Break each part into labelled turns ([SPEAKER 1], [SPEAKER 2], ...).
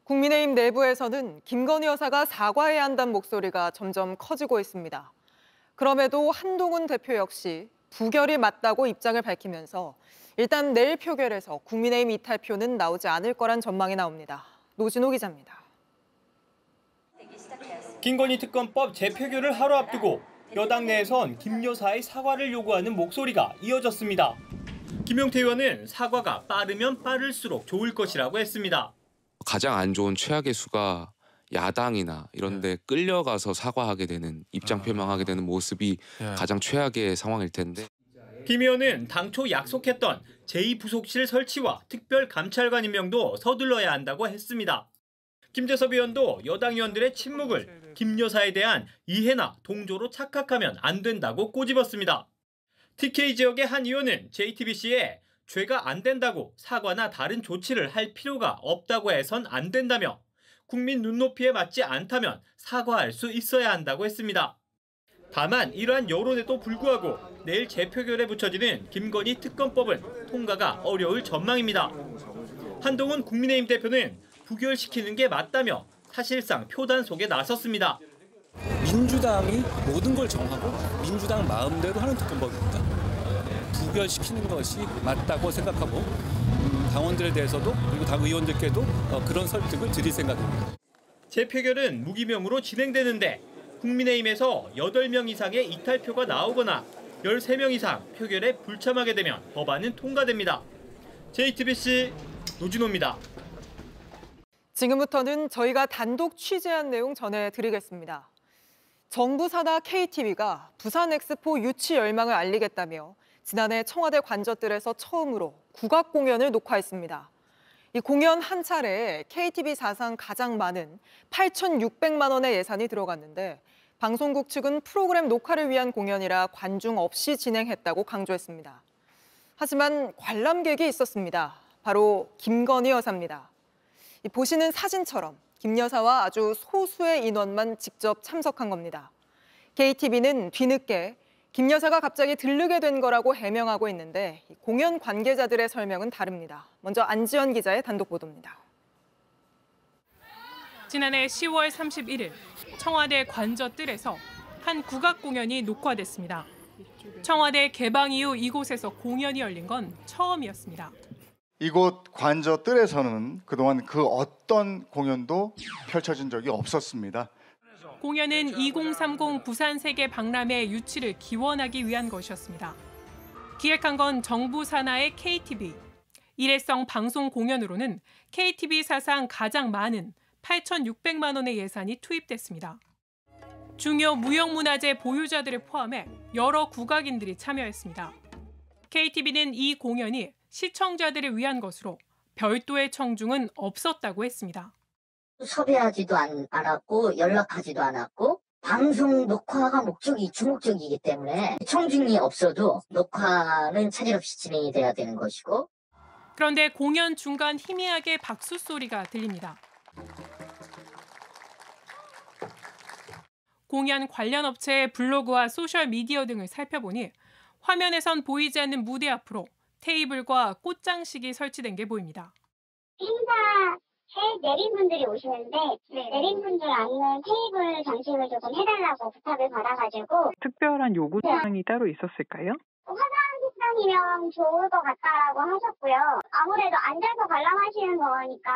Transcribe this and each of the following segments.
[SPEAKER 1] 국민의힘 내부에서는 김건희 여사가 사과해야 한다는 목소리가 점점 커지고 있습니다. 그럼에도 한동훈 대표 역시 부결이 맞다고 입장을 밝히면서 일단 내일 표결에서 국민의힘 이탈표는 나오지 않을 거란 전망이 나옵니다. 노진호 기자입니다.
[SPEAKER 2] 김건희 특검법 재표결을 하루 앞두고 여당 내에선 김 여사의 사과를 요구하는 목소리가 이어졌습니다. 김용태 의원은 사과가 빠르면 빠를수록 좋을 것이라고 했습니다.
[SPEAKER 3] 가장 안 좋은 최악의 수가 야당이나 이런 데 끌려가서 사과하게 되는, 입장 표명하게 되는 모습이 가장 최악의 상황일 텐데.
[SPEAKER 2] 김 의원은 당초 약속했던 제2부속실 설치와 특별감찰관 임명도 서둘러야 한다고 했습니다. 김재섭 의원도 여당 의원들의 침묵을 김 여사에 대한 이해나 동조로 착각하면 안 된다고 꼬집었습니다. TK 지역의 한 의원은 JTBC에 죄가 안 된다고 사과나 다른 조치를 할 필요가 없다고 해선 안 된다며 국민 눈높이에 맞지 않다면 사과할 수 있어야 한다고 했습니다. 다만 이러한 여론에도 불구하고 내일 재표결에 붙여지는 김건희 특검법은 통과가 어려울 전망입니다. 한동훈 국민의힘 대표는 부결시키는 게 맞다며 사실상 표단 속에 나섰습니다.
[SPEAKER 4] 민주당이 모든 걸 정하고 민주당 마음대로 하는 특검법입니다. 부결시키는 것이 맞다고 생각하고 당원들에 대해서도 그리고 당 의원들께도 그런 설득을 드릴 생각입니다.
[SPEAKER 2] 재표결은 무기명으로 진행되는데 국민의힘에서 8명 이상의 이탈표가 나오거나 13명 이상 표결에 불참하게 되면 법안은 통과됩니다. JTBC 노진호입니다.
[SPEAKER 1] 지금부터는 저희가 단독 취재한 내용 전해드리겠습니다. 정부 산하 KTV가 부산 엑스포 유치 열망을 알리겠다며 지난해 청와대 관저들에서 처음으로 국악 공연을 녹화했습니다. 이 공연 한 차례에 KTV 사상 가장 많은 8,600만 원의 예산이 들어갔는데 방송국 측은 프로그램 녹화를 위한 공연이라 관중 없이 진행했다고 강조했습니다. 하지만 관람객이 있었습니다. 바로 김건희 여사입니다. 보시는 사진처럼 김 여사와 아주 소수의 인원만 직접 참석한 겁니다. KTV는 뒤늦게 김 여사가 갑자기 들르게 된 거라고 해명하고 있는데 공연 관계자들의 설명은 다릅니다. 먼저 안지연 기자의 단독 보도입니다.
[SPEAKER 5] 지난해 10월 31일 청와대 관저뜰에서 한 국악 공연이 녹화됐습니다. 청와대 개방 이후 이곳에서 공연이 열린 건 처음이었습니다.
[SPEAKER 6] 이곳 관저뜰에서는 그동안 그 어떤 공연도 펼쳐진 적이 없었습니다.
[SPEAKER 5] 공연은 2030 부산 세계 박람회 유치를 기원하기 위한 것이었습니다. 기획한 건 정부 산하의 KTV. 일회성 방송 공연으로는 KTV 사상 가장 많은 8,600만 원의 예산이 투입됐습니다. 중요 무형문화재 보유자들을 포함해 여러 국악인들이 참여했습니다. KTV는 이 공연이 시청자들을 위한 것으로 별도의 청중은 없었다고 했습니다.
[SPEAKER 7] 섭외하지도 않았고 연락하지도 않았고 방송 녹화가 주목적이기 때문에 청중이 없어도 녹화는 차질 없이 진행이 돼야 되는 것이고.
[SPEAKER 5] 그런데 공연 중간 희미하게 박수 소리가 들립니다. 공연 관련 업체의 블로그와 소셜미디어 등을 살펴보니 화면에선 보이지 않는 무대 앞으로 테이블과 꽃장식이 설치된 게 보입니다.
[SPEAKER 8] 행사에 내린 분들이 오시는데 내린 분들 앉는 테이블 장식을 조금 해달라고 부탁을 받아가지고.
[SPEAKER 9] 특별한 요구사항이 따로 있었을까요?
[SPEAKER 8] 화장식장이면 좋을 것 같다라고 하셨고요. 아무래도 앉아서 관람하시는 거니까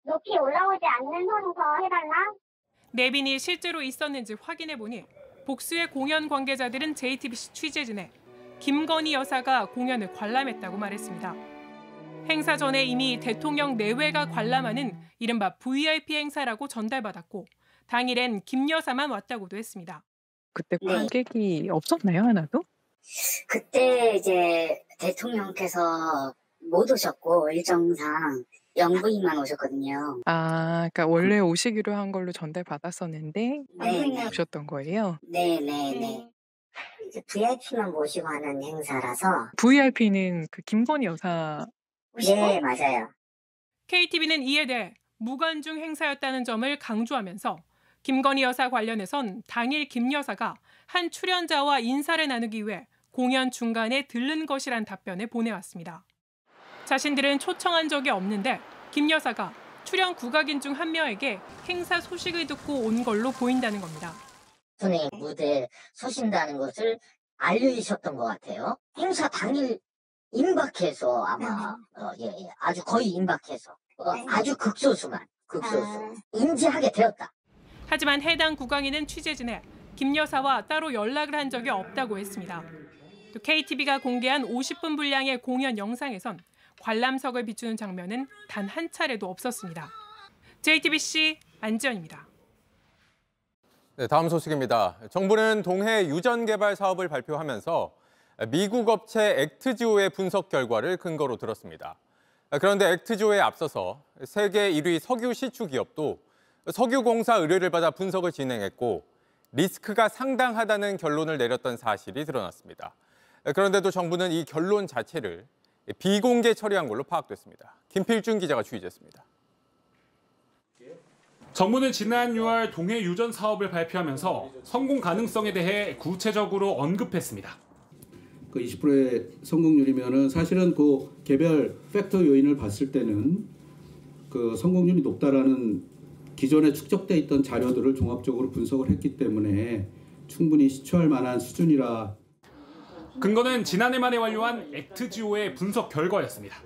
[SPEAKER 8] 높이 올라오지 않는 선에서 해달라.
[SPEAKER 5] 내빈이 실제로 있었는지 확인해보니 복수의 공연 관계자들은 JTBC 취재진에 김건희 여사가 공연을 관람했다고 말했습니다. 행사 전에 이미 대통령 내외가 관람하는 이른바 VIP 행사라고 전달받았고 당일엔 김 여사만 왔다고도 했습니다.
[SPEAKER 9] 그때 관객이 없었나요, 하나도?
[SPEAKER 7] 그때 이제 대통령께서 못 오셨고 일정상 영부인만 오셨거든요.
[SPEAKER 9] 아, 그러니까 원래 오시기로 한 걸로 전달받았었는데 안 오셨던 거예요?
[SPEAKER 7] 네네네. 이제 VIP만 모시고 하는 행사라서.
[SPEAKER 9] VIP는 그 김건희 여사.
[SPEAKER 7] 네, 맞아요.
[SPEAKER 5] KTV는 이에 대해 무관중 행사였다는 점을 강조하면서 김건희 여사 관련해선 당일 김 여사가 한 출연자와 인사를 나누기 위해 공연 중간에 들른 것이란 답변을 보내왔습니다. 자신들은 초청한 적이 없는데 김 여사가 출연 국악인 중 한 명에게 행사 소식을 듣고 온 걸로 보인다는 겁니다.
[SPEAKER 7] 선생님 무대에 서신다는 것을 알려주셨던 것 같아요. 행사 당일 임박해서 아마 아주 거의 임박해서 아주 극소수만 인지하게 되었다.
[SPEAKER 5] 하지만 해당 국악인은 취재진에 김 여사와 따로 연락을 한 적이 없다고 했습니다. 또 KTV가 공개한 50분 분량의 공연 영상에선 관람석을 비추는 장면은 단 한 차례도 없었습니다. JTBC 안지연입니다.
[SPEAKER 10] 네, 다음 소식입니다. 정부는 동해 유전 개발 사업을 발표하면서 미국 업체 액트지오의 분석 결과를 근거로 들었습니다. 그런데 액트지오에 앞서서 세계 1위 석유 시추 기업도 석유공사 의뢰를 받아 분석을 진행했고 리스크가 상당하다는 결론을 내렸던 사실이 드러났습니다. 그런데도 정부는 이 결론 자체를 비공개 처리한 걸로 파악됐습니다. 김필준 기자가 취재했습니다.
[SPEAKER 11] 정부는 지난 6월 동해 유전 사업을 발표하면서 성공 가능성에 대해 구체적으로 언급했습니다.
[SPEAKER 12] 그 20%의 성공률이면은 사실은 그 개별 팩터 요인을 봤을 때는 그 성공률이 높다라는 기존에 축적돼 있던 자료들을 종합적으로 분석을 했기 때문에 충분히 시추할 만한 수준이라.
[SPEAKER 11] 근거는 지난해 말에 완료한 액트지오의 분석 결과였습니다.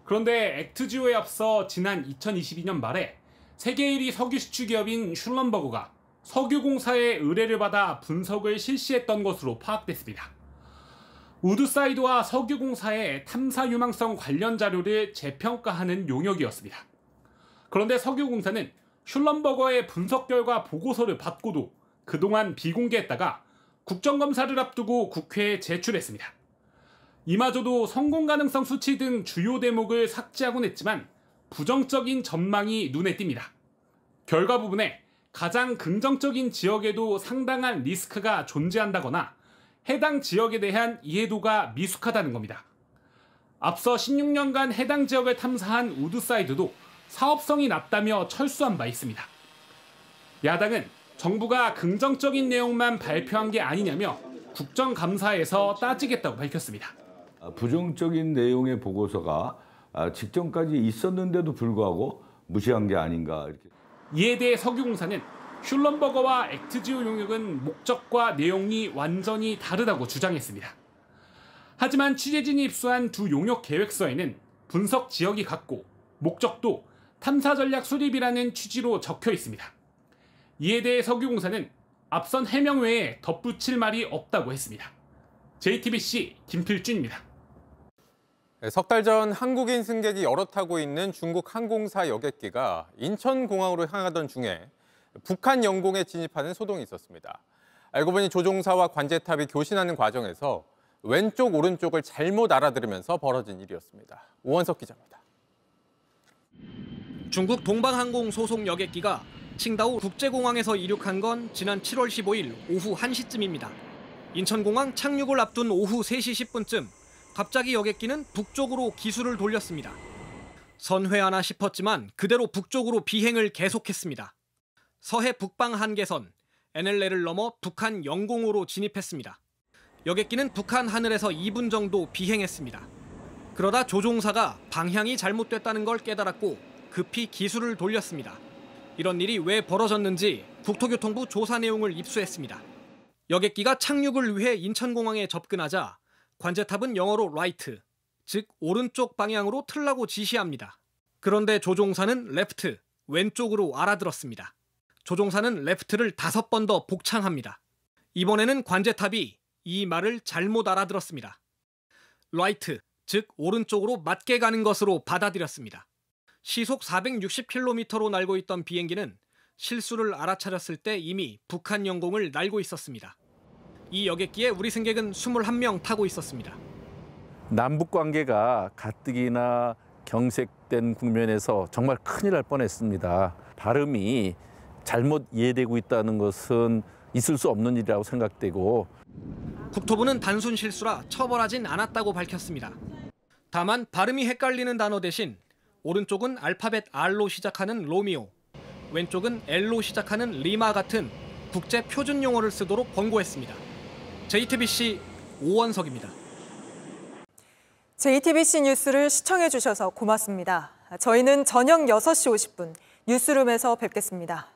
[SPEAKER 11] 그런데 액트지오에 앞서 지난 2022년 말에 세계 1위 석유 시추 기업인 슐럼버그가 석유공사의 의뢰를 받아 분석을 실시했던 것으로 파악됐습니다. 우드사이드와 석유공사의 탐사 유망성 관련 자료를 재평가하는 용역이었습니다. 그런데 석유공사는 슐럼버거의 분석 결과 보고서를 받고도 그동안 비공개했다가 국정감사를 앞두고 국회에 제출했습니다. 이마저도 성공 가능성 수치 등 주요 대목을 삭제하곤 했지만 부정적인 전망이 눈에 띕니다. 결과 부분에 가장 긍정적인 지역에도 상당한 리스크가 존재한다거나 해당 지역에 대한 이해도가 미숙하다는 겁니다. 앞서 16년간 해당 지역을 탐사한 우드사이드도 사업성이 낮다며 철수한 바 있습니다. 야당은 정부가 긍정적인 내용만 발표한 게 아니냐며 국정감사에서 따지겠다고 밝혔습니다.
[SPEAKER 13] 부정적인 내용의 보고서가 직전까지 있었는데도 불구하고 무시한 게 아닌가. 이렇게.
[SPEAKER 11] 이에 대해 석유공사는 슐럼버거와 액트지오 용역은 목적과 내용이 완전히 다르다고 주장했습니다. 하지만 취재진이 입수한 두 용역 계획서에는 분석 지역이 같고 목적도 탐사 전략 수립이라는 취지로 적혀 있습니다. 이에 대해 석유공사는 앞선 해명 외에 덧붙일 말이 없다고 했습니다. JTBC 김필준입니다.
[SPEAKER 10] 석 달 전 한국인 승객이 여러 타고 있는 중국 항공사 여객기가 인천공항으로 향하던 중에 북한 영공에 진입하는 소동이 있었습니다. 알고 보니 조종사와 관제탑이 교신하는 과정에서 왼쪽 오른쪽을 잘못 알아들으면서 벌어진 일이었습니다. 오원석 기자입니다.
[SPEAKER 14] 중국 동방항공 소속 여객기가 칭다오 국제공항에서 이륙한 건 지난 7월 15일 오후 1시쯤입니다. 인천공항 착륙을 앞둔 오후 3시 10분쯤 갑자기 여객기는 북쪽으로 기수를 돌렸습니다. 선회하나 싶었지만 그대로 북쪽으로 비행을 계속했습니다. 서해 북방 한계선 NLL을 넘어 북한 영공으로 진입했습니다. 여객기는 북한 하늘에서 2분 정도 비행했습니다. 그러다 조종사가 방향이 잘못됐다는 걸 깨달았고 급히 기수를 돌렸습니다. 이런 일이 왜 벌어졌는지 국토교통부 조사 내용을 입수했습니다. 여객기가 착륙을 위해 인천공항에 접근하자 관제탑은 영어로 right, 즉 오른쪽 방향으로 틀라고 지시합니다. 그런데 조종사는 left, 왼쪽으로 알아들었습니다. 조종사는 left를 5번 더 복창합니다. 이번에는 관제탑이 이 말을 잘못 알아들었습니다. right, 즉 오른쪽으로 맞게 가는 것으로 받아들였습니다. 시속 460km로 날고 있던 비행기는 실수를 알아차렸을 때 이미 북한 영공을 날고 있었습니다. 이 여객기에 우리 승객은 21명 타고 있었습니다.
[SPEAKER 15] 남북 관계가 가뜩이나 경색된 국면에서 정말 큰일 날 뻔했습니다. 발음이 잘못 이해되고 있다는 것은 있을 수 없는 일이라고 생각되고
[SPEAKER 14] 국토부는 단순 실수라 처벌하진 않았다고 밝혔습니다. 다만 발음이 헷갈리는 단어 대신 오른쪽은 알파벳 R로 시작하는 로미오, 왼쪽은 L로 시작하는 리마 같은 국제 표준 용어를 쓰도록 권고했습니다. JTBC 오원석입니다.
[SPEAKER 1] JTBC 뉴스를 시청해 주셔서 고맙습니다. 저희는 저녁 6시 50분 뉴스룸에서 뵙겠습니다.